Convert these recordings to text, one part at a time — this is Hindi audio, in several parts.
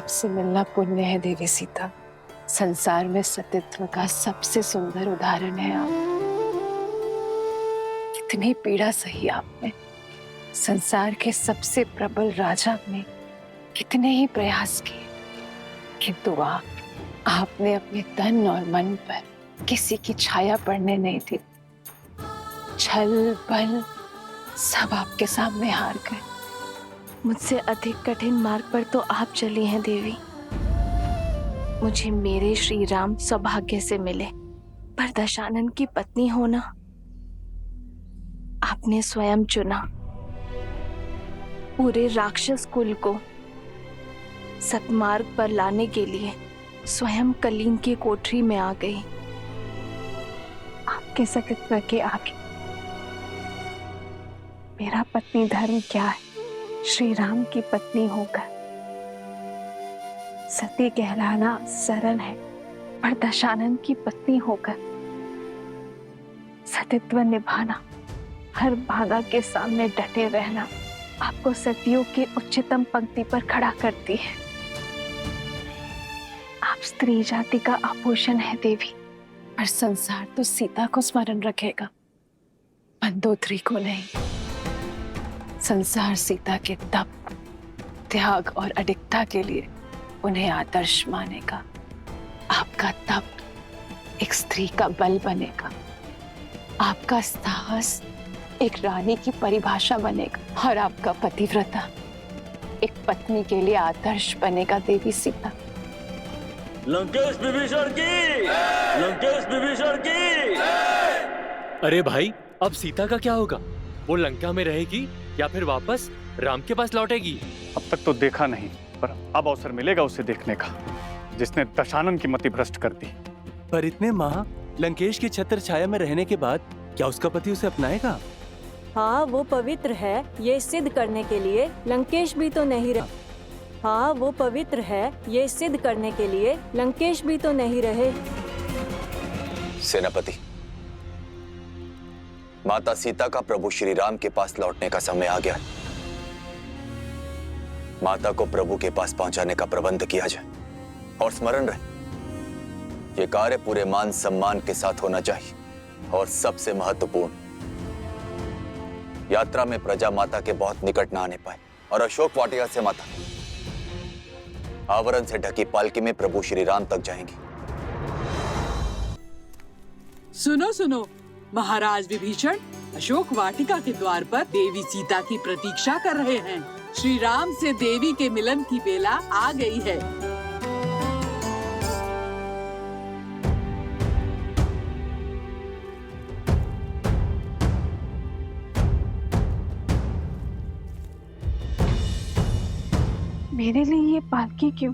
आपसे मिलना पुण्य है देवी सीता। संसार में सतीत्व का सबसे सुंदर उदाहरण है आप। कितनी पीड़ा सही आपने। संसार के सबसे प्रबल राजा ने कितने ही प्रयास किए, किंतु आपने अपने तन और मन पर किसी की छाया पड़ने नहीं दी। छल बल सब आपके सामने हार गए। मुझसे अधिक कठिन मार्ग पर तो आप चली हैं देवी। मुझे मेरे श्री राम सौभाग्य से मिले, पर दशानन की पत्नी होना आपने स्वयं चुना। पूरे राक्षस कुल को सतमार्ग पर लाने के लिए स्वयं कलीन की कोठरी में आ गई। आपके सतीत्व के आगे मेरा पत्नी धर्म क्या है? श्री राम की पत्नी होकर सती कहलाना सरल है, पर दशानन की पत्नी होकर सतीत्व निभाना, हर बाधा के सामने डटे रहना आपको सतियों की उच्चतम पंक्ति पर खड़ा करती है। आप स्त्री जाति का आभूषण है देवी, पर संसार तो सीता को स्मरण रखेगा, मंदोदरी को नहीं। संसार सीता के तप, त्याग और अडिगता के लिए उन्हें आदर्श मानेगा। आपका तप एक स्त्री का बल बनेगा, आपका साहस एक रानी की परिभाषा बनेगा, और आपका पतिव्रता एक पत्नी के लिए आदर्श बनेगा देवी सीता। लंकेश विभीषण की, लंकेश विभीषण की। अरे भाई, अब सीता का क्या होगा? वो लंका में रहेगी या फिर वापस राम के पास लौटेगी? अब तक तो देखा नहीं, पर अब अवसर मिलेगा उसे देखने का, जिसने दशानन की मति भ्रष्ट कर दी। पर इतने माह लंकेश की छत्र छाया में रहने के बाद क्या उसका पति उसे अपनाएगा? हाँ, वो पवित्र है, ये सिद्ध करने के लिए लंकेश भी तो नहीं रहे। हाँ, वो पवित्र है, ये सिद्ध करने के लिए लंकेश भी तो नहीं रहे। सेनापति, माता सीता का प्रभु श्री राम के पास लौटने का समय आ गया है। माता को प्रभु के पास पहुंचाने का प्रबंध किया जाए, और स्मरण रहे, ये कार्य पूरे मान सम्मान के साथ होना चाहिए, और सबसे महत्वपूर्ण, यात्रा में प्रजा माता के बहुत निकट न आने पाए, और अशोक वाटिका से माता आवरण से ढकी पालकी में प्रभु श्री राम तक जाएंगी। सुनो सुनो, महाराज विभीषण अशोक वाटिका के द्वार पर देवी सीता की प्रतीक्षा कर रहे हैं। श्री राम से देवी के मिलन की बेला आ गई है। मेरे लिए ये पालकी क्यों,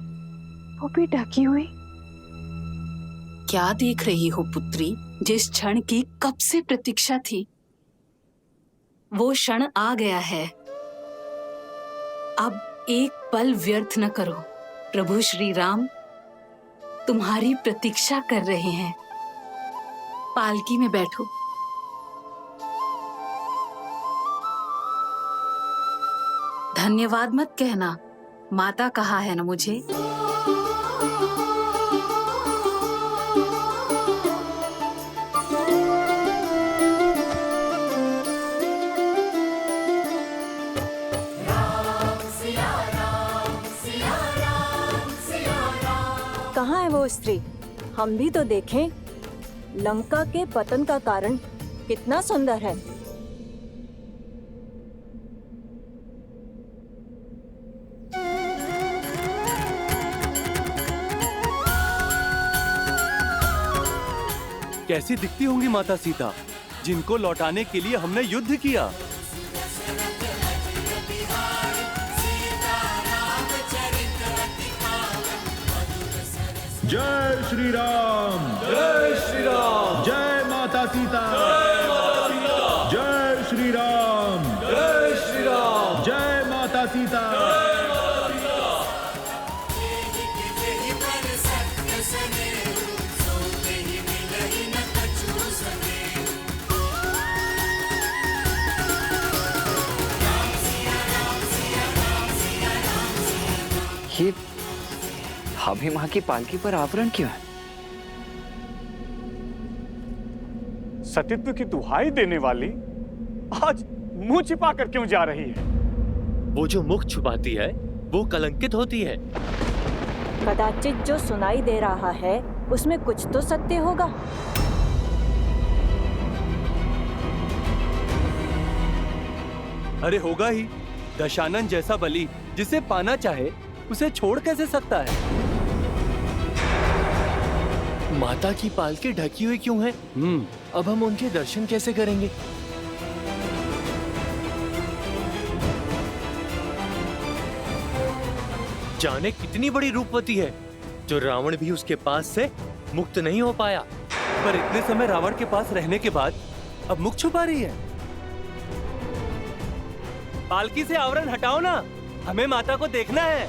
वो भी ढकी हुई? क्या देख रही हो पुत्री? जिस क्षण की कब से प्रतीक्षा थी, वो क्षण आ गया है। अब एक पल व्यर्थ न करो। प्रभु श्री राम तुम्हारी प्रतीक्षा कर रहे हैं। पालकी में बैठो। धन्यवाद मत कहना, माता कहा है ना मुझे। कहाँ है वो स्त्री? हम भी तो देखें। लंका के पतन का कारण कितना सुंदर है। कैसी दिखती होंगी माता सीता, जिनको लौटाने के लिए हमने युद्ध किया। जय श्री राम, जय श्री राम, जय माता सीता, जय श्री राम, जय श्री राम, जय माता सीता। ये भाभी माँ की पालकी पर आवरण क्यों है? सतीत्व की दुहाई देने वाली आज मुंह छिपा कर क्यों जा रही है? वो जो मुख छुपाती है वो कलंकित होती है। कदाचित जो सुनाई दे रहा है उसमें कुछ तो सत्य होगा। अरे होगा ही। दशानन जैसा बलि जिसे पाना चाहे उसे छोड़ कैसे सकता है? माता की पालकी ढकी हुई क्यों है? अब हम उनके दर्शन कैसे करेंगे? जाने कितनी बड़ी रूपवती है जो रावण भी उसके पास से मुक्त नहीं हो पाया। पर इतने समय रावण के पास रहने के बाद अब मुख छुपा रही है। पालकी से आवरण हटाओ ना, हमें माता को देखना है।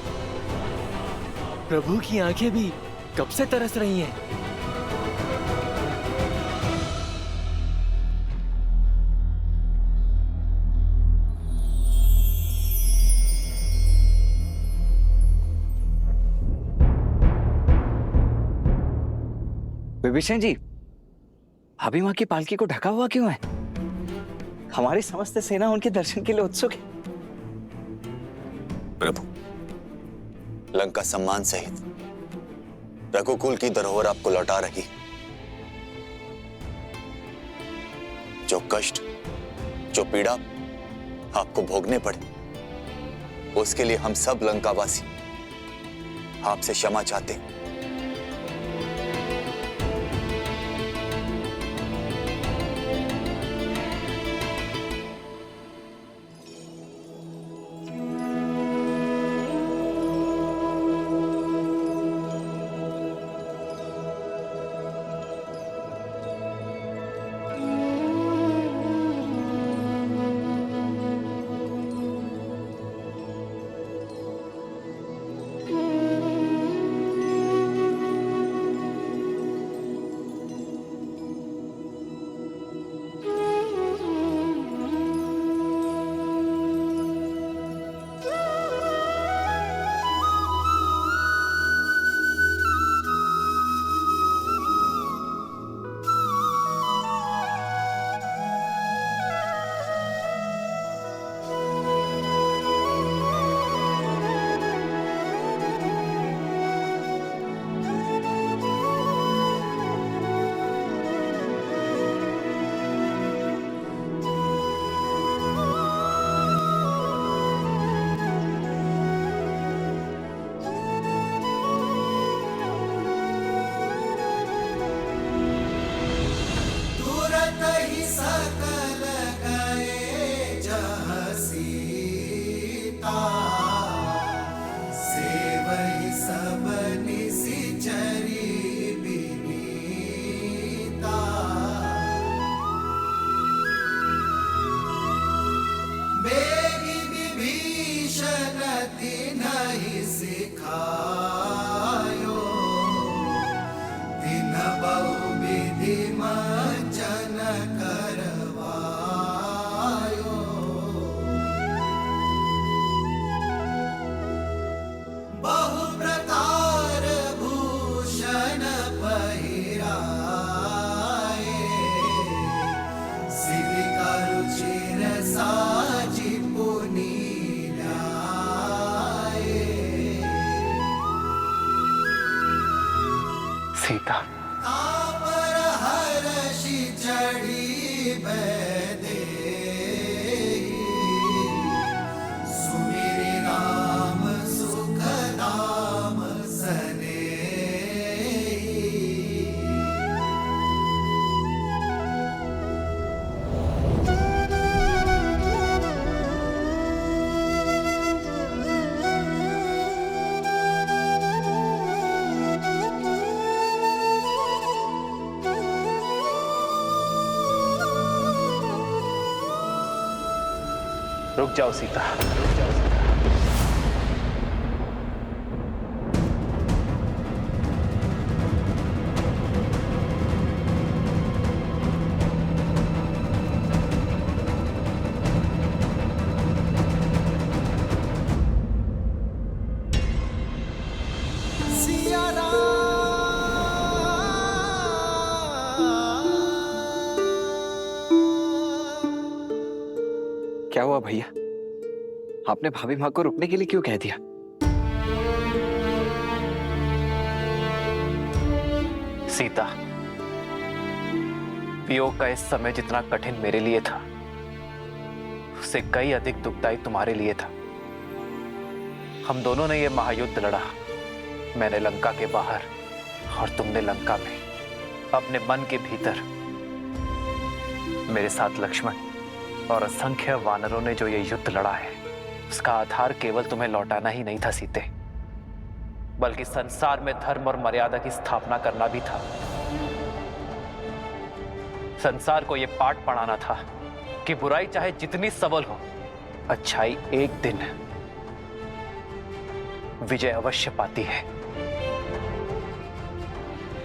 प्रभु की आंखें भी कब से तरस रही हैं। विभीषण जी, भाभी माँ की पालकी को ढका हुआ क्यों है? हमारी समस्त सेना उनके दर्शन के लिए उत्सुक है। प्रभु, लंका सम्मान सहित रघुकुल की धरोहर आपको लौटा रही। जो कष्ट, जो पीड़ा आपको भोगने पड़े, उसके लिए हम सब लंकावासी आपसे क्षमा चाहते हैं। सीता, रुक जाओ सीता, रुक जाओ सीता। क्या हुआ भैया? आपने भाभी माँ को रुकने के लिए क्यों कह दिया? सीता, वियोग का इस समय जितना कठिन मेरे लिए था, उससे कई अधिक दुखदायी तुम्हारे लिए था। हम दोनों ने यह महायुद्ध लड़ा, मैंने लंका के बाहर और तुमने लंका में, अपने मन के भीतर। मेरे साथ लक्ष्मण और असंख्य वानरों ने जो ये युद्ध लड़ा है, उसका आधार केवल तुम्हें लौटाना ही नहीं था सीते, बल्कि संसार में धर्म और मर्यादा की स्थापना करना भी था। संसार को यह पाठ पढ़ाना था कि बुराई चाहे जितनी सबल हो, अच्छाई एक दिन विजय अवश्य पाती है।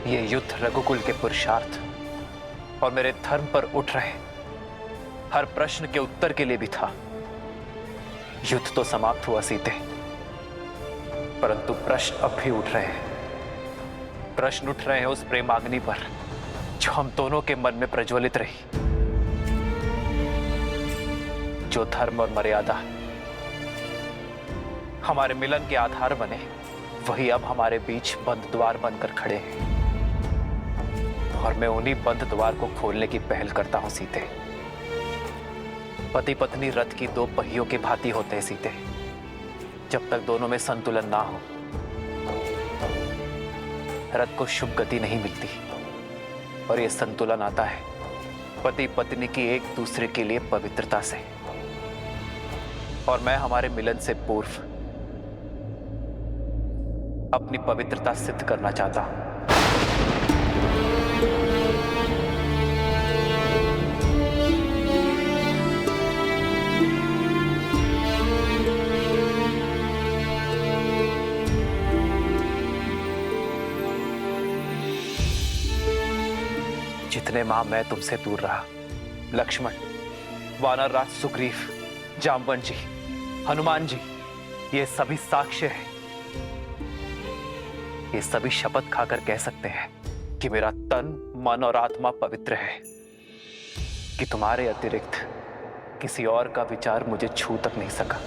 यह युद्ध रघुकुल के पुरुषार्थ और मेरे धर्म पर उठ रहे हर प्रश्न के उत्तर के लिए भी था। युद्ध तो समाप्त हुआ सीते, परंतु प्रश्न अब भी उठ रहे हैं। प्रश्न उठ रहे हैं उस प्रेमाग्नि पर जो हम दोनों के मन में प्रज्वलित रही। जो धर्म और मर्यादा हमारे मिलन के आधार बने, वही अब हमारे बीच बंद द्वार बनकर खड़े हैं। और मैं उन्हीं बंद द्वार को खोलने की पहल करता हूं सीते। पति पत्नी रथ की दो पहियों की भांति होते हैं सीते। जब तक दोनों में संतुलन ना हो, रथ को शुभ गति नहीं मिलती। और यह संतुलन आता है पति पत्नी की एक दूसरे के लिए पवित्रता से। और मैं हमारे मिलन से पूर्व अपनी पवित्रता सिद्ध करना चाहता हूं। जितने माह मैं तुमसे दूर रहा, लक्ष्मण, वानर राज सुग्रीव, जामवन जी, हनुमान जी, ये सभी साक्ष्य हैं। ये सभी शपथ खाकर कह सकते हैं कि मेरा तन, मन और आत्मा पवित्र है, कि तुम्हारे अतिरिक्त किसी और का विचार मुझे छू तक नहीं सका।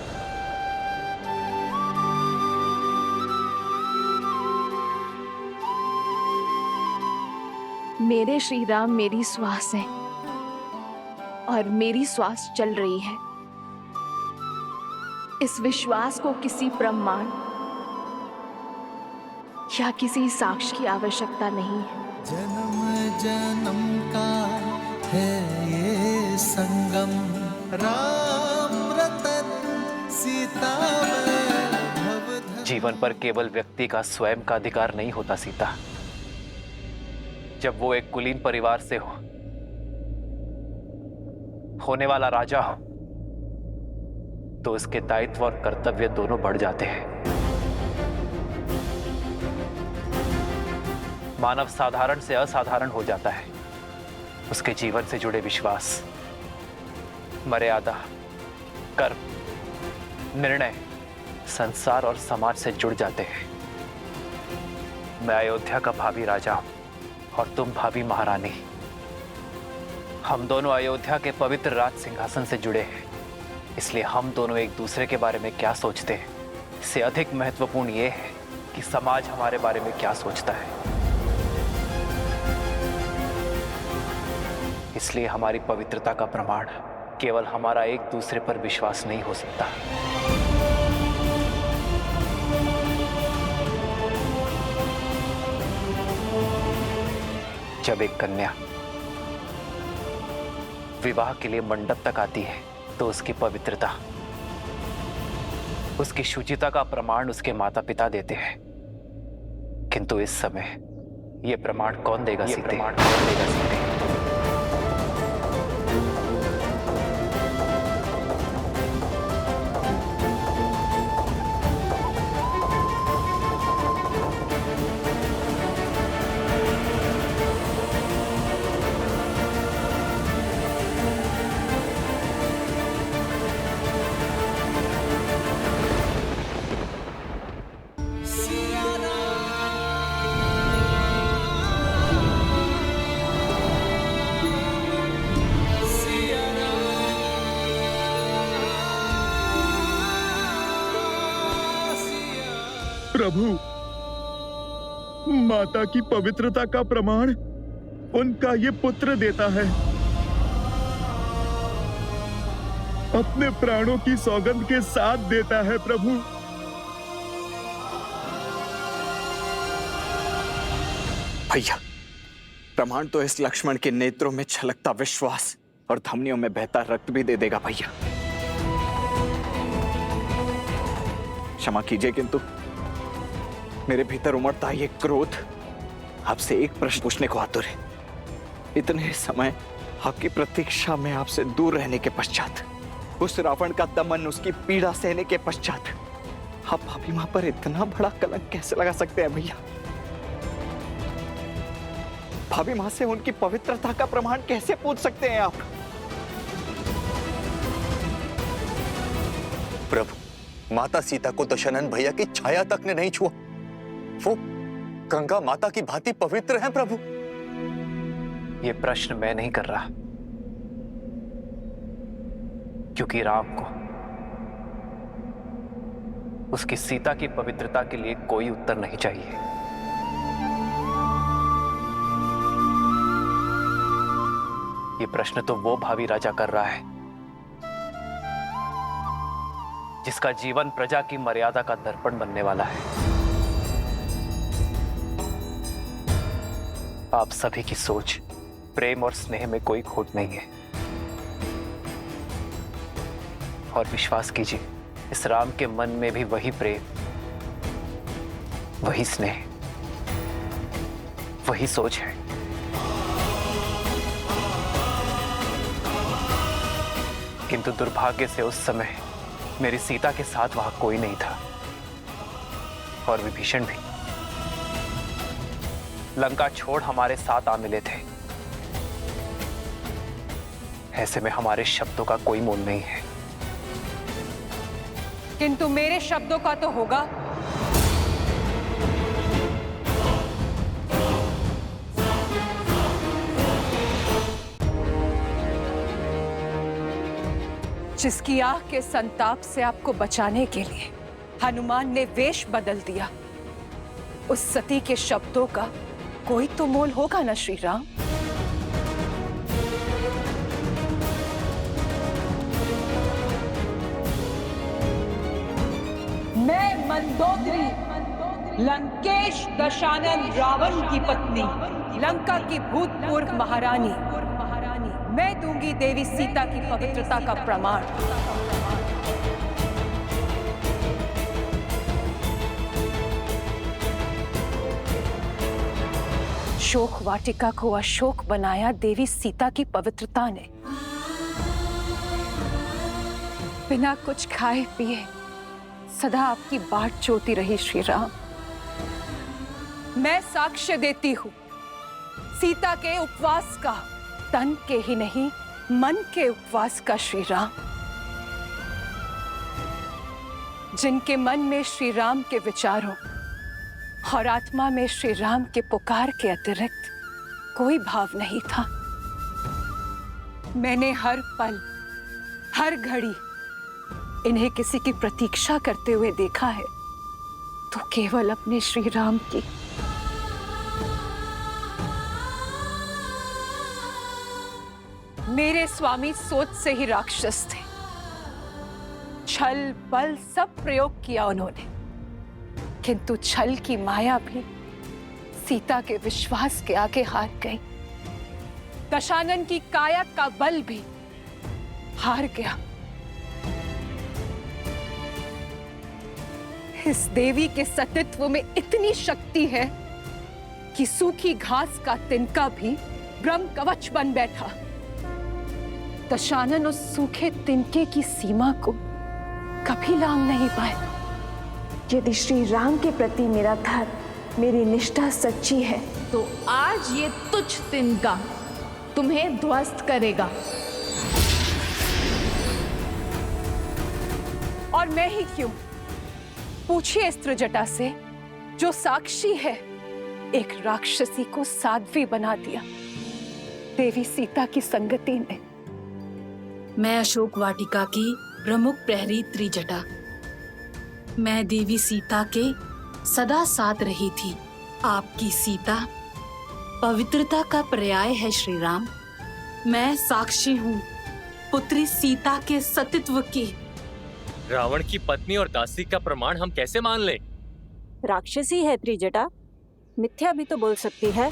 मेरे श्री राम मेरी श्वास है और मेरी श्वास चल रही है। इस विश्वास को किसी प्रमाण या किसी साक्ष्य की आवश्यकता नहीं है। जन्म जन्म का है ये संगम, राम रतन सीता भव। जीवन पर केवल व्यक्ति का स्वयं का अधिकार नहीं होता सीता। जब वो एक कुलीन परिवार से हो, होने वाला राजा हो, तो उसके दायित्व और कर्तव्य दोनों बढ़ जाते हैं। मानव साधारण से असाधारण हो जाता है। उसके जीवन से जुड़े विश्वास, मर्यादा, कर्म, निर्णय संसार और समाज से जुड़ जाते हैं। मैं अयोध्या का भावी राजा हूं और तुम भावी महारानी। हम दोनों अयोध्या के पवित्र राज सिंहासन से जुड़े हैं, इसलिए हम दोनों एक दूसरे के बारे में क्या सोचते हैं, इससे अधिक महत्वपूर्ण यह है कि समाज हमारे बारे में क्या सोचता है। इसलिए हमारी पवित्रता का प्रमाण केवल हमारा एक दूसरे पर विश्वास नहीं हो सकता। जब एक कन्या विवाह के लिए मंडप तक आती है, तो उसकी पवित्रता, उसकी शुचिता का प्रमाण उसके माता पिता देते हैं। किंतु इस समय यह प्रमाण कौन देगा सीते? प्रभु, माता की पवित्रता का प्रमाण उनका ये पुत्र देता है। अपने प्राणों की सौगंध के साथ देता है प्रभु। भैया, प्रमाण तो इस लक्ष्मण के नेत्रों में छलकता विश्वास और धमनियों में बहता रक्त भी दे देगा भैया। क्षमा कीजिए, किंतु मेरे भीतर उमड़ता ये क्रोध आपसे एक प्रश्न पूछने को आतुर है। इतने समय आपकी प्रतीक्षा में आपसे दूर रहने के पश्चात, उस रावण का दमन, उसकी पीड़ा सहने के पश्चात, आप भाभी मां पर इतना बड़ा कलंक कैसे लगा सकते हैं भैया? भाभी मां से उनकी पवित्रता का प्रमाण कैसे पूछ सकते हैं आप? प्रभु, माता सीता को दशरथ भैया की छाया तक ने नहीं छुआ। वो गंगा माता की भांति पवित्र हैं प्रभु। ये प्रश्न मैं नहीं कर रहा, क्योंकि राम को उसकी सीता की पवित्रता के लिए कोई उत्तर नहीं चाहिए। ये प्रश्न तो वो भावी राजा कर रहा है जिसका जीवन प्रजा की मर्यादा का दर्पण बनने वाला है। आप सभी की सोच, प्रेम और स्नेह में कोई खोट नहीं है। और विश्वास कीजिए, इस राम के मन में भी वही प्रेम, वही स्नेह, वही सोच है। किंतु दुर्भाग्य से उस समय मेरी सीता के साथ वहां कोई नहीं था, और विभीषण भी लंका छोड़ हमारे साथ आ मिले थे। ऐसे में हमारे शब्दों का कोई मोल नहीं है। किंतु मेरे शब्दों का तो होगा। जिसकी आह के संताप से आपको बचाने के लिए हनुमान ने वेश बदल दिया, उस सती के शब्दों का कोई तो मोल होगा ना श्री राम? मैं मंदोदरी, लंकेश दशानन रावण की पत्नी, लंका की भूतपूर्व महारानी, मैं दूंगी देवी सीता की पवित्रता का प्रमाण। शोक वाटिका को अशोक बनाया देवी सीता की पवित्रता ने। बिना कुछ खाए पिए सदा आपकी बाट जोती रही श्री राम। मैं साक्ष्य देती हूं सीता के उपवास का, तन के ही नहीं मन के उपवास का श्री राम। जिनके मन में श्री राम के विचारों और आत्मा में श्री राम के पुकार के अतिरिक्त कोई भाव नहीं था। मैंने हर पल, हर घड़ी इन्हें किसी की प्रतीक्षा करते हुए देखा है, तो केवल अपने श्री राम की। मेरे स्वामी सोच से ही राक्षस थे। छल बल सब प्रयोग किया उन्होंने, किंतु छल की माया भी सीता के विश्वास के आगे हार गई। दशानन की काया का बल भी हार गया। इस देवी के सतीत्व में इतनी शक्ति है कि सूखी घास का तिनका भी ब्रह्म कवच बन बैठा। दशानन उस सूखे तिनके की सीमा को कभी लांघ नहीं पाए। यदि श्री राम के प्रति मेरा धर्म, मेरी निष्ठा सच्ची है, तो आज ये तुच्छ तिनका तुम्हें ध्वस्त करेगा। और मैं ही क्यों? पूछिए इस त्रिजटा से, जो साक्षी है, एक राक्षसी को साध्वी बना दिया देवी सीता की संगति ने। मैं अशोक वाटिका की प्रमुख प्रहरी त्रिजटा, मैं देवी सीता के सदा साथ रही थी। आपकी सीता पवित्रता का पर्याय है श्री राम। मैं साक्षी हूँ पुत्री सीता के सतीत्व की। रावण की पत्नी और दासी का प्रमाण हम कैसे मान लें? राक्षसी है त्रिजटा, मिथ्या भी तो बोल सकती है।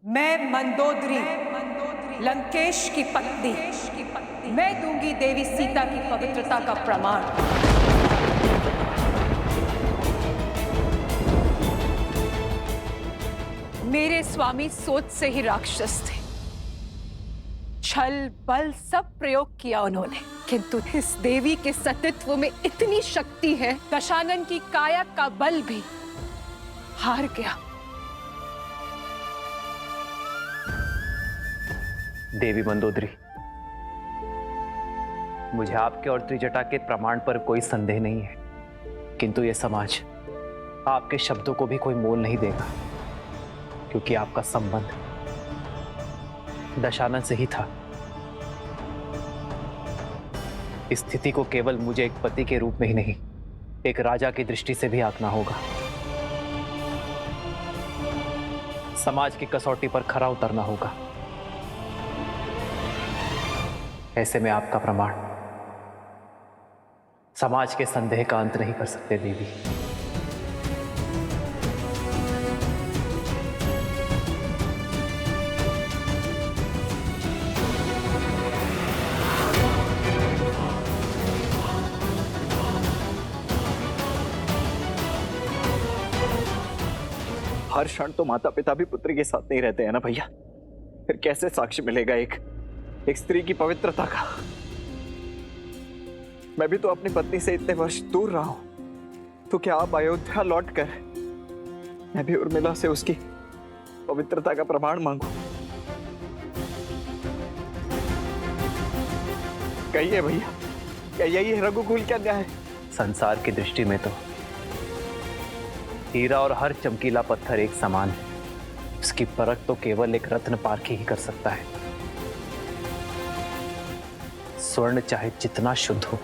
मैं मंदोदरी लंकेश की पत्नी, मैं दूंगी देवी सीता की पवित्रता का प्रमाण। मेरे स्वामी सोच से ही राक्षस थे। छल बल सब प्रयोग किया उन्होंने, किंतु इस देवी के सतीत्व में इतनी शक्ति है, दशानन की काया का बल भी हार गया। देवी मंदोदरी, मुझे आपके और त्रिजटा के प्रमाण पर कोई संदेह नहीं है, किंतु यह समाज आपके शब्दों को भी कोई मोल नहीं देगा, क्योंकि आपका संबंध दशानन से ही था। इस स्थिति को केवल मुझे एक पति के रूप में ही नहीं, एक राजा की दृष्टि से भी आंकना होगा। समाज की कसौटी पर खरा उतरना होगा। ऐसे में आपका प्रमाण समाज के संदेह का अंत नहीं कर सकते देवी। हर क्षण तो माता पिता भी पुत्री के साथ नहीं रहते हैं ना भैया, फिर कैसे साक्ष्य मिलेगा एक स्त्री की पवित्रता का? मैं भी तो अपनी पत्नी से इतने वर्ष दूर रहा हूं, तो क्या आप अयोध्या लौटकर मैं भी उर्मिला से उसकी पवित्रता का प्रमाण मांगू? कहिए भैया, क्या यही है रघुकुल का न्याय? संसार की दृष्टि में तो हीरा और हर चमकीला पत्थर एक समान है। उसकी परख तो केवल एक रत्न पारखी ही कर सकता है। स्वर्ण चाहे जितना शुद्ध हो,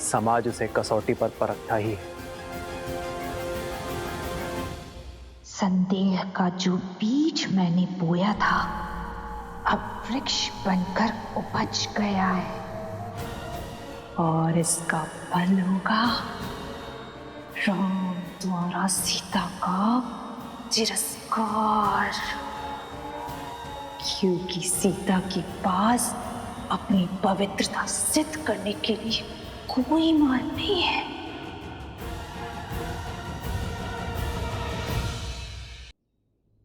समाज उसे कसौटी पर परखता ही है। संदेह का जो बीज मैंने बोया था, अब वृक्ष बनकर उपज गया है, और इसका फल होगा राम द्वारा सीता का तिरस्कार, क्योंकि सीता के पास अपनी पवित्रता सिद्ध करने के लिए कोई मार्ग नहीं है।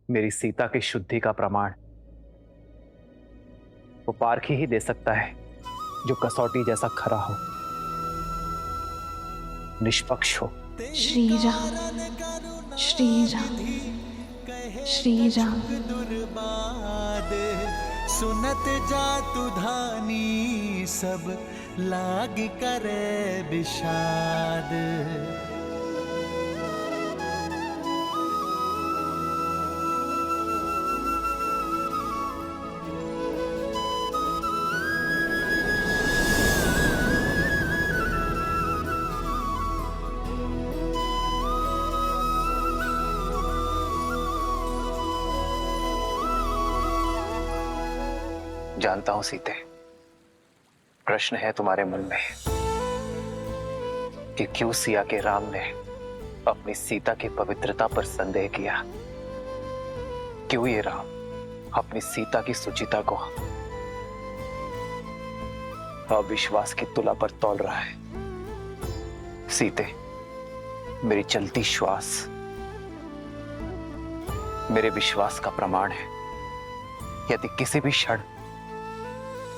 मेरी सीता की शुद्धि का प्रमाण वो पारखी ही दे सकता है, जो कसौटी जैसा खरा हो, निष्पक्ष हो। श्री राम, श्री राम, श्री राम। सुनत जातु धानी सब लाग करे विषाद। जानता हूं सीते, प्रश्न है तुम्हारे मन में कि क्यों सिया के राम ने अपनी सीता की पवित्रता पर संदेह किया। क्यों ये राम अपनी सीता की सुचिता को अविश्वास की तुला पर तौल रहा है। सीते, मेरी चलती श्वास मेरे विश्वास का प्रमाण है। यदि किसी भी क्षण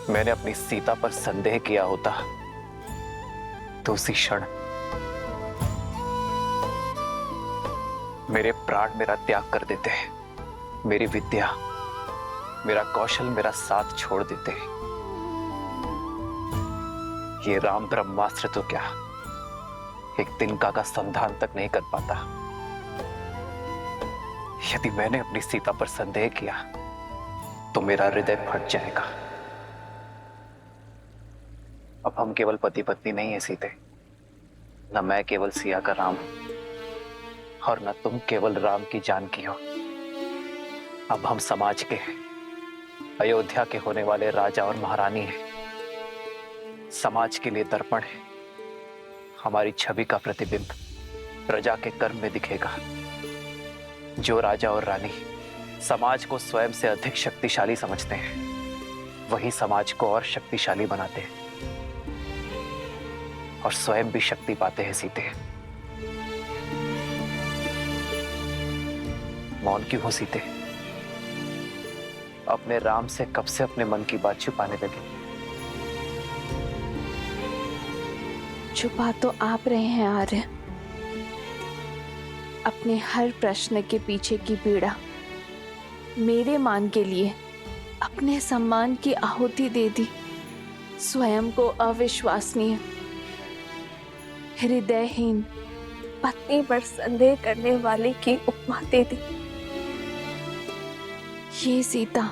मैंने अपनी सीता पर संदेह किया होता, तो उसी क्षण मेरे प्राण मेरा त्याग कर देते हैं, मेरी विद्या, मेरा कौशल, मेरा साथ छोड़ देते हैं। ये राम ब्रह्मास्त्र तो क्या एक तिनका का संधान तक नहीं कर पाता। यदि मैंने अपनी सीता पर संदेह किया तो मेरा हृदय फट जाएगा। अब हम केवल पति पत्नी नहीं है सीते, न मैं केवल सिया का राम और न तुम केवल राम की जानकी हो। अब हम समाज के हैं, अयोध्या के होने वाले राजा और महारानी हैं। समाज के लिए दर्पण है, हमारी छवि का प्रतिबिंब प्रजा के कर्म में दिखेगा। जो राजा और रानी समाज को स्वयं से अधिक शक्तिशाली समझते हैं, वही समाज को और शक्तिशाली बनाते हैं और स्वयं भी शक्ति पाते हैं सीते। मौन क्यों हो सीते? अपने राम से कब से अपने मन की बात छुपाने लगे? छुपा तो आप रहे हैं आर्य। अपने हर प्रश्न के पीछे की पीड़ा मेरे मान के लिए अपने सम्मान की आहुति दे दी। स्वयं को अविश्वसनीय, हृदयहीन पत्नी पर संदेह करने वाले की उपमा दे दी। ये सीता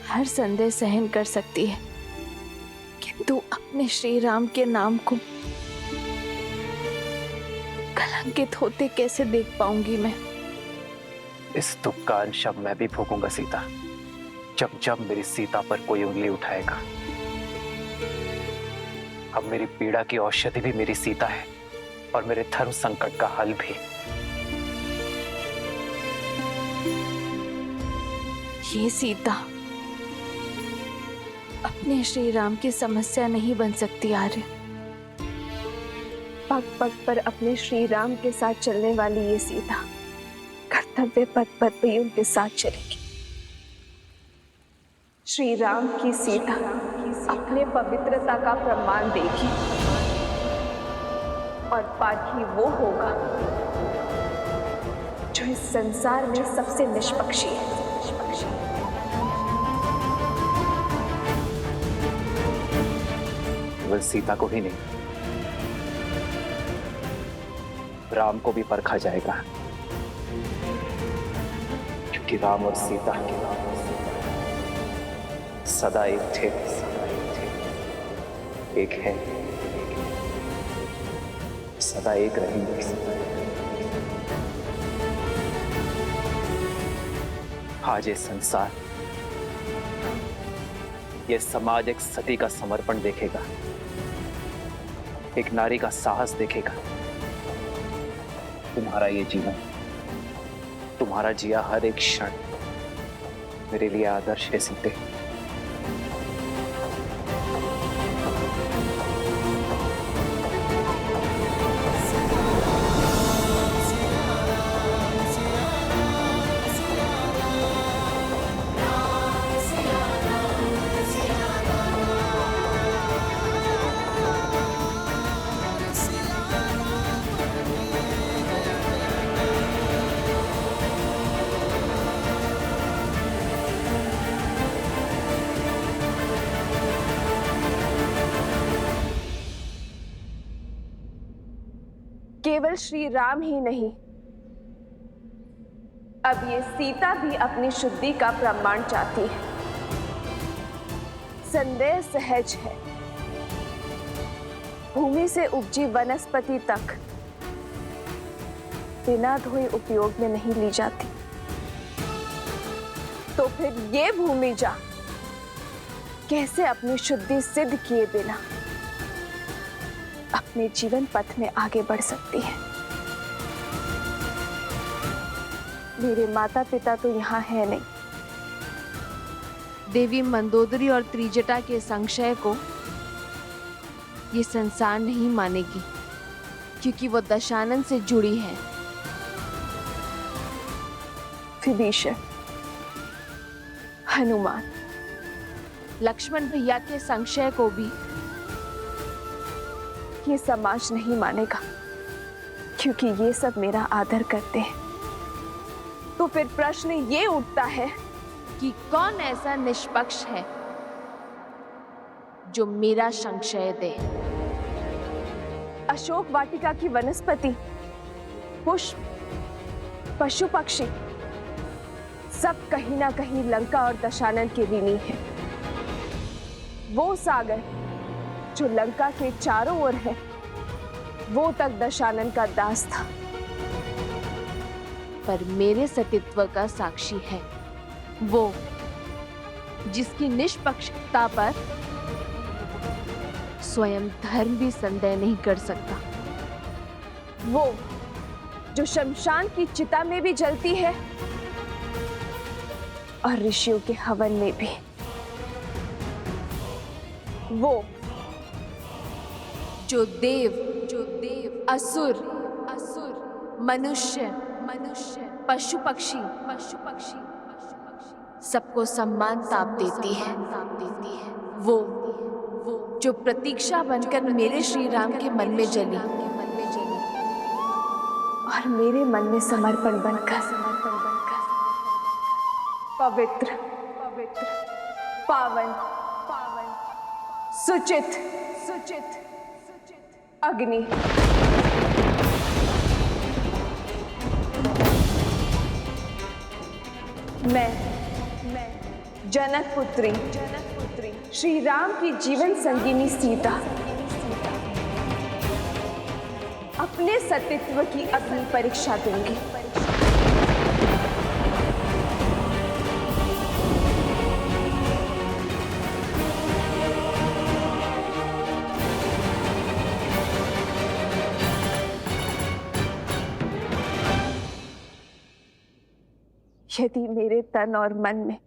हर संदेह सहन कर सकती है, किंतु अपने श्री राम के नाम को कलंकित होते कैसे देख पाऊंगी मैं? इस दुख का अंश अब मैं भी भोगूंगा सीता, जब जब मेरी सीता पर कोई उंगली उठाएगा। अब मेरी पीड़ा की औषधि भी मेरी सीता है और मेरे धर्म संकट का हल भी। ये सीता अपने श्री राम की समस्या नहीं बन सकती आर्य। पग पग पर अपने श्री राम के साथ चलने वाली ये सीता कर्तव्य पथ पर भी उनके साथ चलेगी। श्री राम की सीता अपने पवित्रता का प्रमाण देगी और पाठी वो होगा जो इस संसार में सबसे निष्पक्षी है। केवल सीता को ही नहीं, राम को भी परखा जाएगा, क्योंकि राम और सीता सदा एक थे, एक है, सदा एक रहेंगे। आज ये संसार, ये समाज एक सती का समर्पण देखेगा, एक नारी का साहस देखेगा। तुम्हारा ये जीवन, तुम्हारा जिया हर एक क्षण मेरे लिए आदर्श है सीते। केवल श्री राम ही नहीं, अब ये सीता भी अपनी शुद्धि का प्रमाण चाहती है। संदेह सहज है, भूमि से उपजी वनस्पति तक बिना धोए उपयोग में नहीं ली जाती, तो फिर ये भूमि जा कैसे अपनी शुद्धि सिद्ध किए बिना अपने जीवन पथ में आगे बढ़ सकती है? मेरे माता पिता तो यहाँ है नहीं। देवी मंदोदरी और त्रिजटा के संशय को ये संसार नहीं मानेगी, क्योंकि वो दशानन से जुड़ी है। विभीषण, हनुमान, लक्ष्मण भैया के संशय को भी ये समाज नहीं मानेगा, क्योंकि ये सब मेरा आदर करते हैं। तो फिर प्रश्न ये उठता है कि कौन ऐसा निष्पक्ष है जो मेरा संशय दे। अशोक वाटिका की वनस्पति, पुष्प, पशु पक्षी सब कहीं ना कहीं लंका और दशानन के ऋणी है। वो सागर जो लंका के चारों ओर है, वो तक दशानन का दास था। पर मेरे सतीत्व का साक्षी है वो, जिसकी निष्पक्षता पर स्वयं धर्म भी संदेह नहीं कर सकता। वो जो शमशान की चिता में भी जलती है और ऋषियों के हवन में भी। वो जो देव असुर मनुष्य पशु पक्षी सबको सम्मान ताप देती है। वो जो प्रतीक्षा बनकर मेरे श्री राम के मन में जली और मेरे मन में समर्पण बनकर पवित्र पावन सुचित अग्नि मैं जनक पुत्री श्री राम की जीवन संगिनी सीता अपने सतीत्व की अपनी परीक्षा दूंगी। यदि मेरे तन और मन में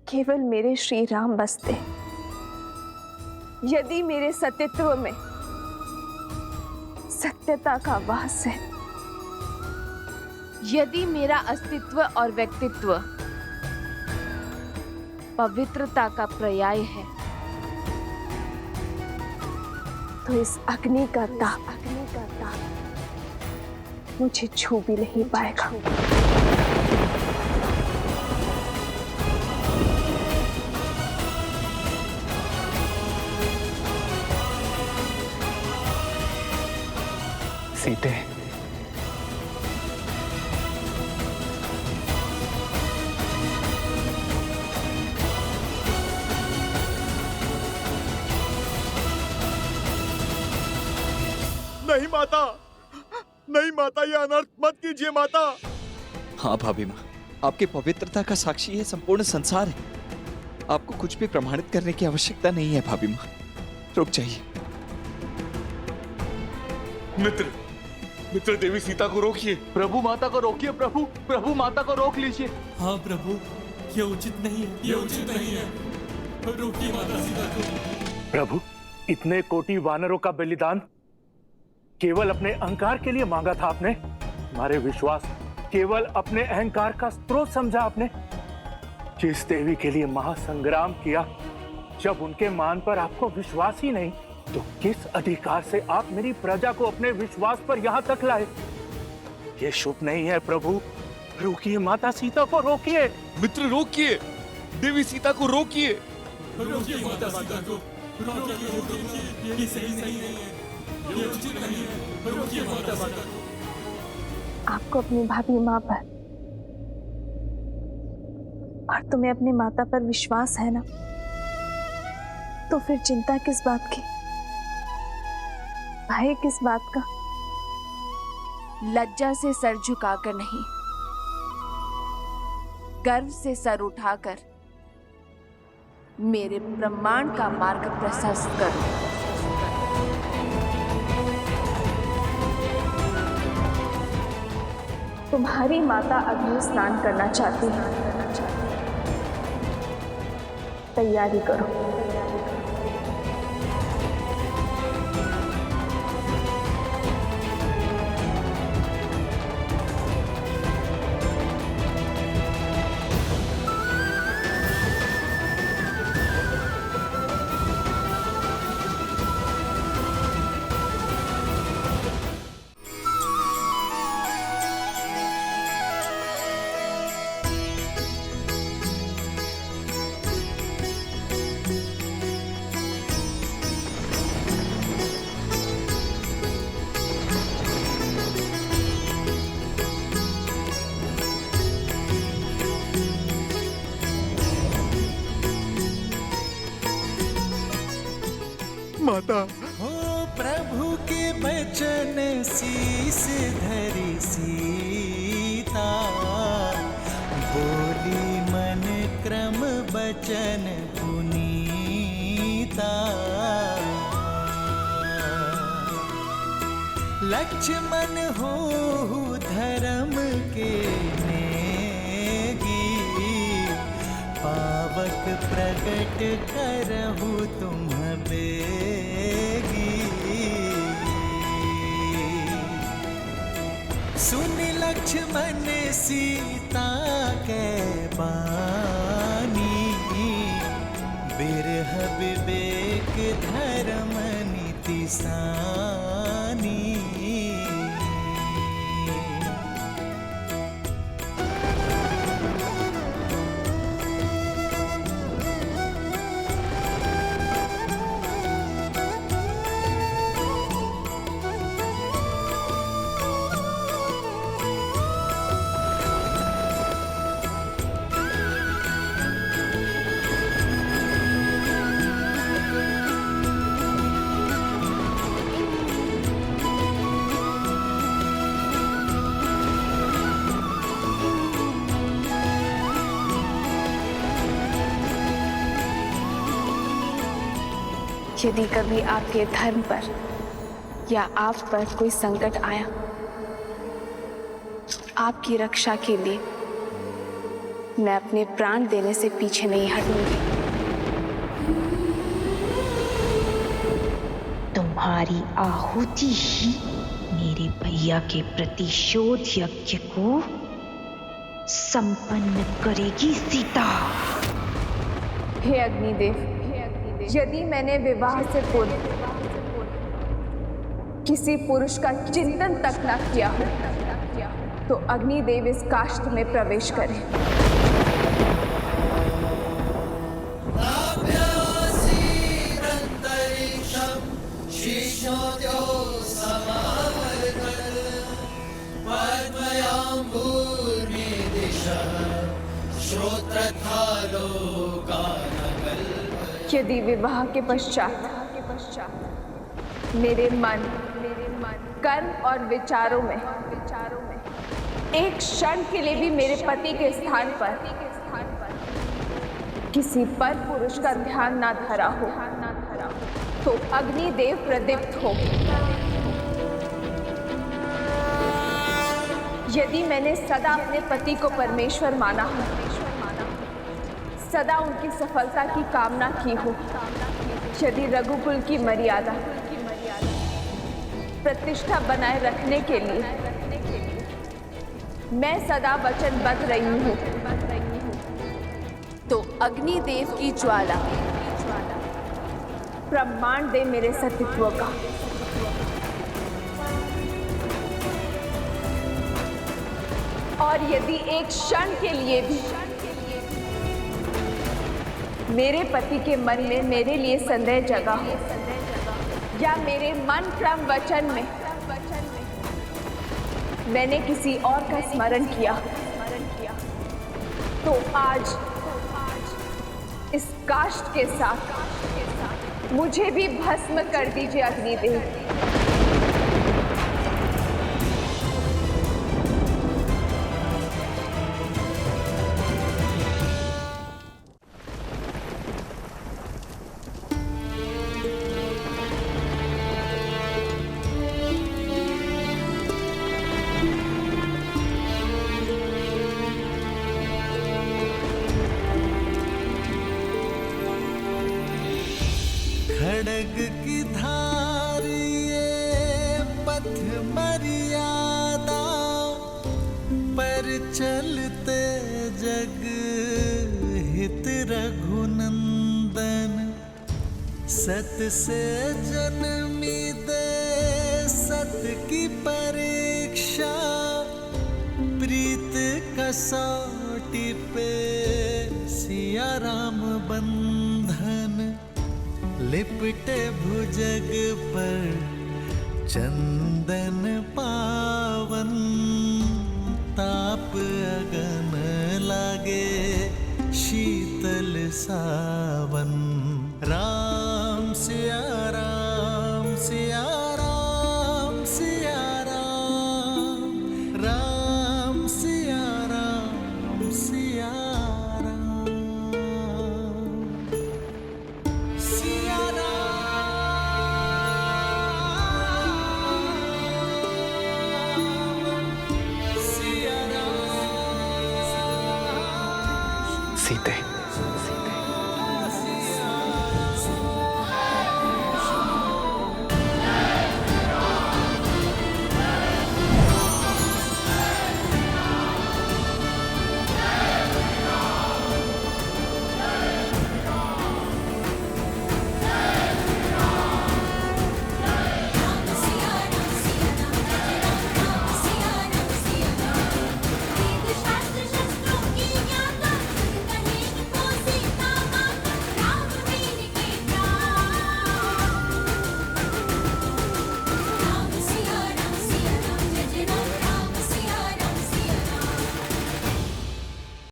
केवल मेरे श्री राम बसते, यदि मेरे सतीत्व में सत्यता का वास है, यदि मेरा अस्तित्व और व्यक्तित्व पवित्रता का पर्याय है, तो इस अग्नि का ताप मुझे छू भी नहीं पाएगा। सीते, नहीं माता, नहीं माता, ये अनर्थ मत कीजिए माता। हाँ भाभी माँ, आपकी पवित्रता का साक्षी है संपूर्ण संसार है। आपको कुछ भी प्रमाणित करने की आवश्यकता नहीं है भाभी माँ, रुक जाइए। मित्र देवी सीता को रोकिए। प्रभु माता को रोकिए। प्रभु माता को रोक लीजिए। हाँ प्रभु, ये उचित नहीं है, ये उचित नहीं है। रोकिए माता सीता को। प्रभु, इतने कोटि वानरों का बलिदान केवल अपने अहंकार के लिए मांगा था आपने? हमारे विश्वास केवल अपने अहंकार का स्रोत समझा आपने? जिस देवी के लिए महासंग्राम किया, जब उनके मान पर आपको विश्वास ही नहीं, तो किस अधिकार से आप मेरी प्रजा को अपने विश्वास पर यहाँ तक लाए? ये शुभ नहीं है प्रभु। रोकिए माता सीता को, रोकिए। मित्र रोकिए, देवी सीता को रोकिए। रोकिए माता सीता को, रोकिए, ये सही नहीं है, ये उचित नहीं है। रोकिए माता सीता को। आपको अपनी भाभी माँ पर और तुम्हें अपने माता पर विश्वास है ना, तो फिर चिंता किस बात की, भय किस बात का? लज्जा से सर झुकाकर नहीं, गर्व से सर उठाकर मेरे ब्रह्मांड का मार्ग प्रशस्त करो। तुम्हारी माता अग्नि स्नान करना चाहती है, तैयारी करो। माता। हो प्रभु के बचन शीस धरि सीता, बोली मन क्रम बचन पुनीता। लक्ष्मण हो धर्म के नेगी, पावक प्रगट करहु तुम बेगी। सुन लक्ष्मण सीता के बानी, बिरह विवेक धर्म नीति सानी। यदि कभी आपके धर्म पर या आप पर कोई संकट आया, आपकी रक्षा के लिए मैं अपने प्राण देने से पीछे नहीं हटूंगी। तुम्हारी आहुति ही मेरे भैया के प्रतिशोध यज्ञ को संपन्न करेगी सीता। हे अग्निदेव, यदि मैंने विवाह से पूर्व किसी पुरुष का चिंतन तक न किया हो, तो अग्निदेव इस काष्ठ में प्रवेश करें। यदि विवाह के पश्चात मेरे मन, कर्म और विचारों में एक क्षण के लिए भी मेरे पति के स्थान पर किसी पर पुरुष का ध्यान ना धरा हो, तो अग्निदेव प्रदीप्त हो। यदि मैंने सदा अपने पति को परमेश्वर माना हो, सदा उनकी सफलता की कामना की हो, यदि रघुकुल की मर्यादा प्रतिष्ठा बनाए रखने के लिए मैं सदा वचनबद्ध रही हूँ, तो अग्निदेव की ज्वाला प्रमाण दे मेरे सतीत्व का। और यदि एक क्षण के लिए भी मेरे पति के मन में मेरे लिए संदेह जगा हो, या मेरे मन क्रम वचन में मैंने किसी और का स्मरण किया, तो आज इस काष्ठ के साथ मुझे भी भस्म कर दीजिए अग्निदेव। खड़ग की धार ये पथ मर्यादा, पर चलते जग हित रघुनंदन। सत से जन्मी दे सत की परीक्षा, प्रीत कसौटी पे सिया राम बंधन। लिपटे भुजग पर चंदन पावन, ताप अगन लागे शीतल सावन। राम सिया राम सीते।